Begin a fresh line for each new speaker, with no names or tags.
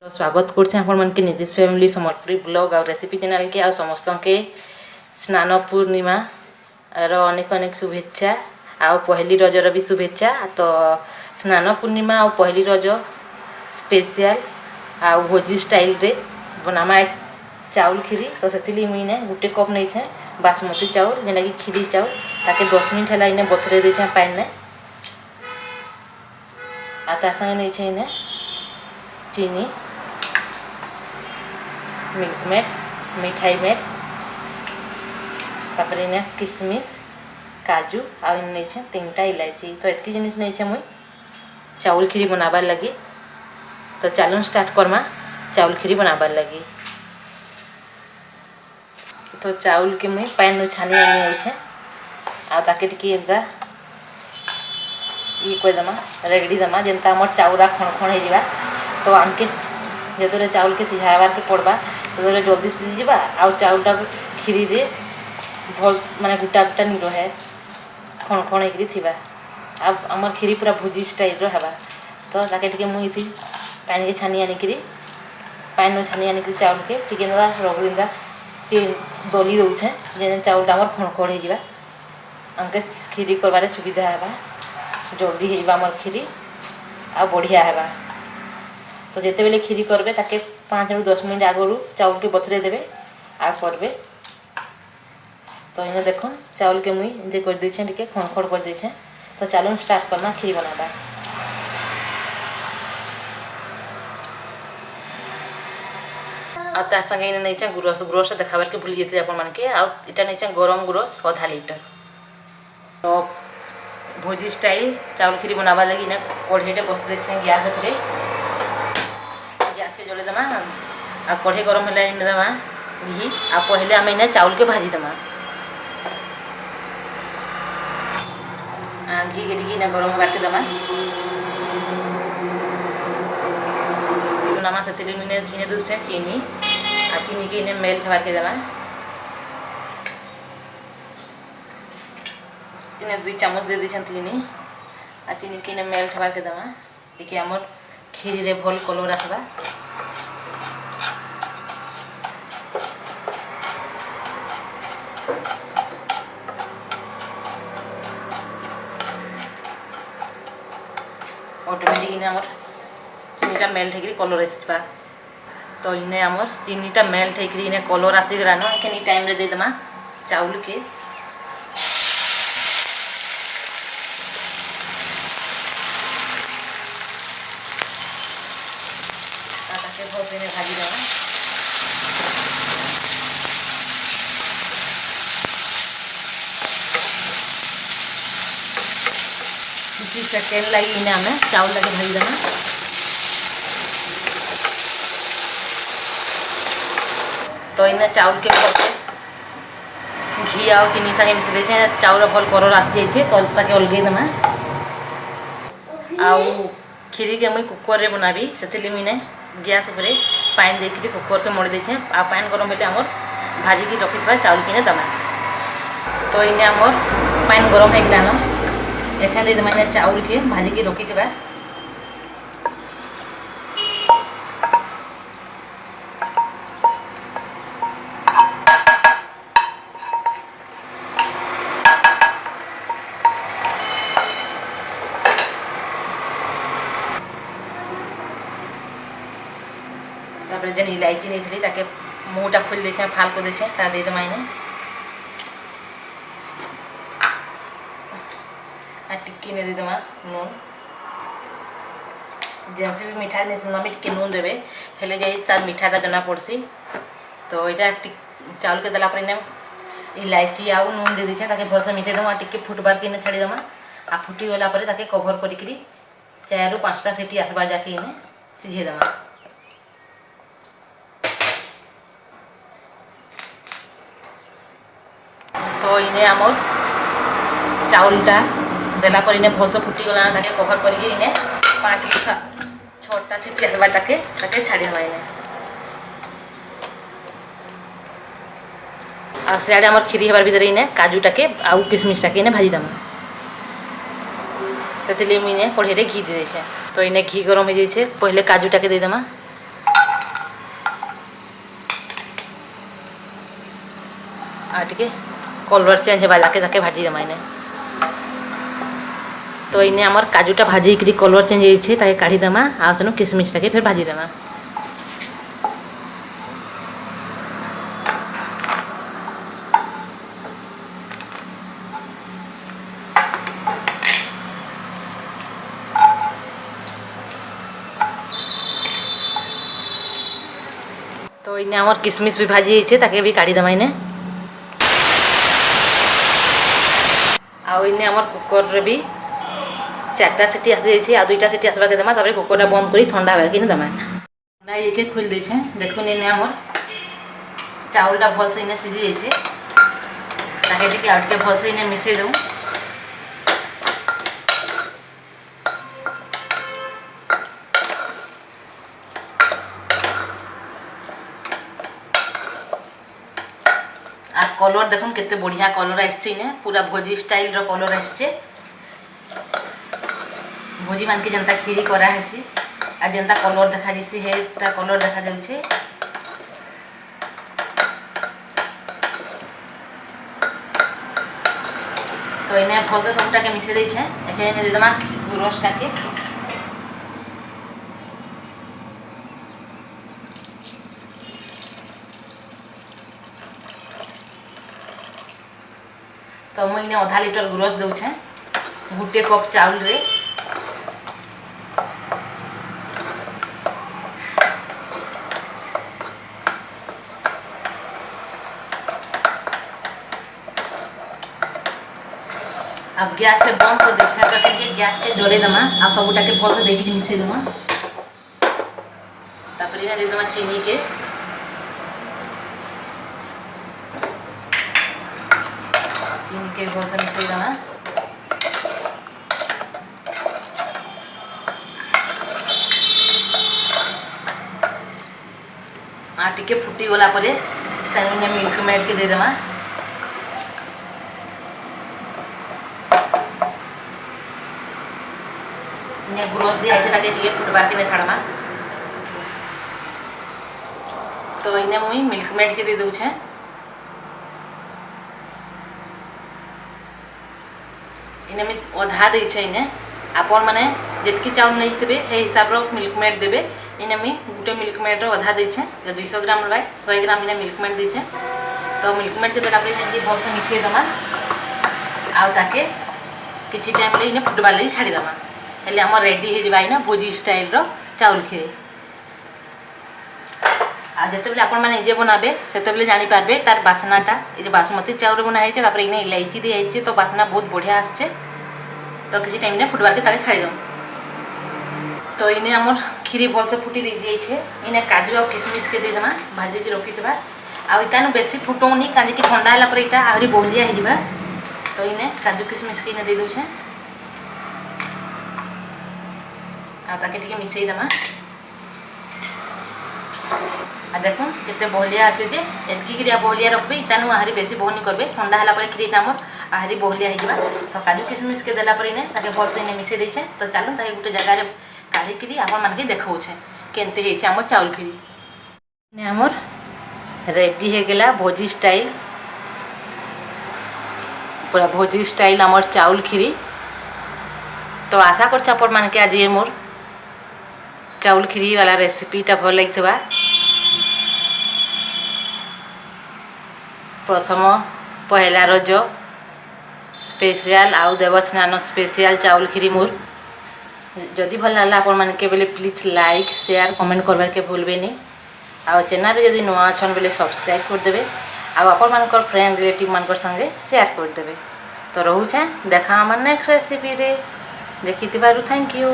स्वागत करछे आपण मन के नीतीश फैमिली समर्पी ब्लॉग और रेसिपी चैनल के आ समस्त के स्नान पूर्णिमा रो अनेक अनेक शुभेच्छा आ पहली रजर भी शुभेच्छा। तो स्नान पूर्णिमा और पहली रज स्पेशल आ भोजी स्टाइल रे बनामा चाउल खीरी। तो से मुई ने गोटे कप नहीं छे बासमती चाउल जेना कि खीरी चाउल ताके 10 मिनट है इने बथरे दे छे पानी ने आ तार संगे नहीं छे इने चीनी मिल्क मेड मिठाई मेड तापर इने किशमिश काजू आ नहीं छे 3टा इलायची। तो एतकी जिनिस नहीं छे मुई चाउल खीरी बनाबार लगी। तो चलो स्टार्ट करमा चाउल खीरी बनाबार लगी। तो चाउल के मुई पानी नु छानी आनी आई छे आ ताके टिकी एंता ई कोइ दमा रेगड़ी दमा जेंता हमर चाउरा खण खण हे जिबा। तो आमके जेतरे चाउल के सिझाबार के पड़बा तो जल्दी सिझी जिबा आ चाउलटा खीरी रे भल माने गुटा गुटा नि रहे खण खण हेकरी थिबा। अब हमर खीरी पूरा भुजी स्टाइल रो हेबा। तो ताके टिके मुई थी पानी के छानी आनी करी पानी नु छानी आनी करी चाउल के टिके नला रगड़ींदा चे दली दउछे जे चाउलटा हमर खण खण हे जिबा हमके खीरी करबारे सुविधा हेबा जल्दी हे जिबा हमर खीरी आ बढ़िया हेबा। तो जिते बेले खीरी करबे ताके 5 ରୁ 10 मिनट आगरू चाउल के बतरे देबे आ करबे। तो इने देखो चाउल के मुई इनते कर दै छे टिके खण खण कर दै छे। तो चलो स्टार्ट करना खीरी बनाबा। आ तार संगे इने नहीं छे गुरस गुरस देखाबार के भूल जेते अपन मान के आ इटा नहीं छे गरम गुरस आधा लीटर। तो भोजी स्टाइल चाउल खीरी बनाबा लगी इने कढ़ेटे बस दे छे गैस पे गैस के जले दमा आ कढ़े गरम होला इन दमा घी आ पहले हम इने चाउल के भाजी दमा आ घी के टिकी इने गरम होबार के दमा नमा से तेल मिने घी दे छे चीनी आ चीनी के इने मेल्ट होबार के दमा इने 2 चम्मच दे दी छन चीनी आ चीनी के इने मेल्ट होबार के दमा देखि हमर खीरी रे भल कलर आसबा। ऑटोमेटिक इने हमर चीनीटा मेल्ट हेकरी कलर आसबा। तो इने हमर चीनीटा मेल्ट हेकरी इने कलर आसी गलानो एखनी टाइम रे दे दमा चाउल के ताके भोज में भाजी दमा किसी सेकेंड लगी इने हमें चाउल लगे भाजी दमा। तो इने चाउल के पके घी आ चीनी संगे मिसे दे छे चाउल भल कलर आसी जाय छे। तो ताके अलगे दमा आ खीरी के मुई कुकर रे बनाबी सेतिले मिने गैस ऊपर पानी देकरी कुकर के मोड़ दे छे आ पानी गरम हेले हमर भाजी की रखिथबा चाउल किने दमा। तो इने हमर पानी गरम हे गलानो एखन दे दमा इने चाउल के भाजी की रखिथबा तापर जेन इलायची नहीं थी ताके मुँहटा खोल दे छे फाल को दे छे ता दे दमा इने आ टिक्की ने दे दमा नून जैसे भी मीठा नहीं सुना टिक्की नून देबे हेले जाई तार मीठाटा जना पड़सी। तो इटा चाउल के दला पर इने इलायची आ नून दे दी छे ताके भलसे मिसे दमा टिक्की फुटबार के इने छाड़ी दमा आ फुटी गला पर ताके कवर करिकरी 4 ରୁ 5टा सीटी आसबार जाके इने सिझे दमा। तो इने आमर चाउलटा देला पर इने भलसे फुटी गला ताके कवर करके इने 5 ରୁ 6टा सीटी आसबार ताके छाड़ी हवा इने आ सियाडे हमर खीरी हेबार भीतर इने काजूटाके आ किशमिशटाके इने भाजी दमा से मुझे कढ़े घी दे दे। तो इन्हें घी गरम हो जाए पहले काजूटा के दे देमा आ टिके कलर चेंज हेबा जाके ताके भाजी देमा इने। तो इने आमर काजूटा भाजी करी कलर चेंज होइछे ताके काढ़ी देमा आ सेनु किशमिश टाके फिर भाजी देमा। तो इने आमर किशमिश भी भाजी होइछे ताके भी काढ़ी देमा इने। आ इने आमर कुकर रे भी 4टा सीटी आसी जाइए आ 2टा सीटी आसवा के देमा तापर कुकरटा बंद करी ठंडा होगा कि देमा ना ये खोल देछे। देखुन इने हमर चाउलटा भल से इने सिझी जाइए ताके टिके आ टिके भल से इने मिसई दउ। आ कलर देखुन केते बढ़िया कलर आइछे इने पूरा भोजी स्टाइल रो कलर आइछे। भोजी मान के जनता खीरी करा हेसी आ जनता कलर देखा जैसी हेटा कलर देखा जाउछे। तो इने भल से सबटा के मिसे दै छै। एखे ने देदमा गुरसटा के तो मुई इने आधा लीटर गुरस दउ छै गुटे कप चाउल रे। अब गैस के बंद कर दे छै के गैस के जोरे दमा आ सबटा के भल से देखि मिसे दमा। तापर इने दे दमा चीनी के भल से मिसे दमा। आ टिके फुटी गला परे सेनुने मिल्क मेड के दे दमा। इने गुरस दिया है ताके टिके फुटबार के ने छाड़मा। तो इने मुई मिल्क मेड के दे दउ छै। इने में आधा दै छै इने आपन माने जेतकी चाउल नै थबे हे हिसाब रो मिल्क मेड देबे। इने में गुटे मिल्क मेड रो आधा दै छै 200 ग्राम लै 100 ग्राम इने मिल्क मेड दै छै। तो मिल्क मेड के देला पे जेंती भल से मिसे दमा आ ताके किछि टाइम ले इने फुटबा ले छाड़ी दमा। हेले हमर रेडी हे जबा इना भोजी स्टाइल रो चाउल खीरी। आ जते बेले आपन माने जे बनाबे सेते बेले जानि पारबे तार बासनाटा ए जे बासमती चाउल रे बना हेचे तापर इने इलायची दे हेचे तो बासना बहुत बढ़िया आछे। तो किछि टाइम ने फुटबार के ताके छाड़ी दम। तो इने हमर खीरी भल से फुटी दे जाई छे। इने काजू आ किशमिश के दे दमा भाजी के रखि थबा आ इतानु बेसी फुटोनी काजे कि ठंडा हला पर इटा आहुरी बोलिया हे जबा। तो इने काजू किशमिश के इने दे दउ छे आ ताके टिके मिसई दमा। आ देखुन केते बहलिया আছে যে এতকি ক্রিয়া বহলিয়া রাখবে ইতানু আহারি বেশি বহনি করবে ঠান্ডা হলা পরে খিরিটা আমর আহারি বহলিয়া হই যাবা। তো কাজু কিশমিশ के देला परे ने ताके भल से ने मिसे दै छै। तो चालन ताके गुटे जगह रे काढ़ी करी आपन मान के देखाउ छै केनते हे छै हमर चाउल खीरी। ने हमर रेडी हे गेला भोजी स्टाइल पूरा भोजी स्टाइल हमर चाउल खीरी। तो आशा करछ आपन मान के आज ये मोर चाउल खीरी वाला रेसिपीटा भल लागितबा। प्रथम पहला रज स्पेशल आउ देवस्नान स्पेशल चाउल खीरी मोर जदि भल लागला आपन मान के बेले प्लीज लाइक शेयर कमेंट करबार के भूलबे नहीं। आ चैनल रे जदि नवा अछन बेले सब्सक्राइब कर देबे आ आपन मान कर फ्रेंड रिलेटिव मान कर संगे शेयर कर देबे। तो रहू छे देखा हमर नेक्स्ट रेसिपी रे देखिथिबारु थैंक यू।